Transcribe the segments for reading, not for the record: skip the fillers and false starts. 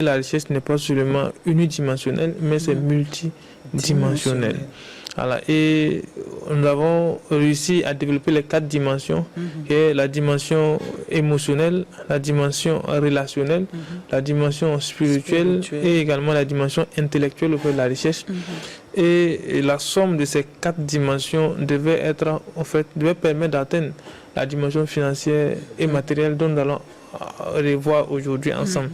La richesse n'est pas seulement unidimensionnelle, mais c'est multidimensionnel. Voilà. Et nous avons réussi à développer les 4 dimensions, qui est la dimension émotionnelle, la dimension relationnelle, la dimension spirituelle et également la dimension intellectuelle auprès de la richesse. Et la somme de ces 4 dimensions devait permettre d'atteindre la dimension financière et matérielle dont nous allons revoir aujourd'hui ensemble.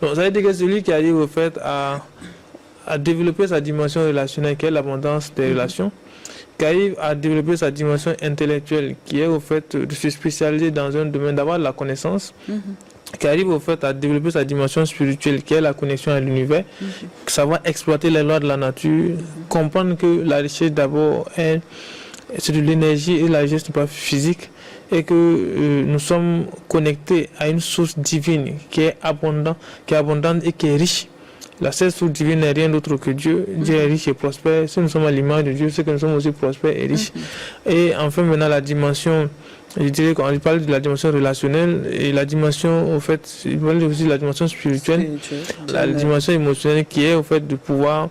Donc, ça veut dire que celui qui arrive à développer sa dimension relationnelle, qui est l'abondance des relations, qui arrive à développer sa dimension intellectuelle, qui est au fait de se spécialiser dans un domaine, d'avoir de la connaissance, qui arrive au fait à développer sa dimension spirituelle, qui est la connexion à l'univers, savoir exploiter les lois de la nature, comprendre que la richesse d'abord c'est de l'énergie et la richesse n'est pas physique, et que nous sommes connectés à une source divine qui est abondante et qui est riche. La seule source divine n'est rien d'autre que Dieu. Dieu est riche et prospère. Si nous sommes à l'image de Dieu, c'est que nous sommes aussi prospères et riches. Et enfin, maintenant, la dimension, je dirais, quand on parle de la dimension relationnelle, et la dimension, au fait, il parle aussi de la dimension spirituelle, la dimension émotionnelle qui est, au fait, de pouvoir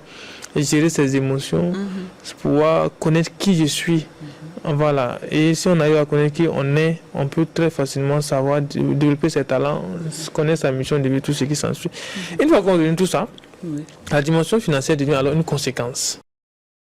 gérer ses émotions, de pouvoir connaître qui je suis. Voilà. Et si on arrive à connaître qui on est, on peut très facilement savoir développer ses talents, connaître sa mission de vie, tout ce qui s'ensuit. Une fois qu'on a tout ça, la dimension financière devient alors une conséquence.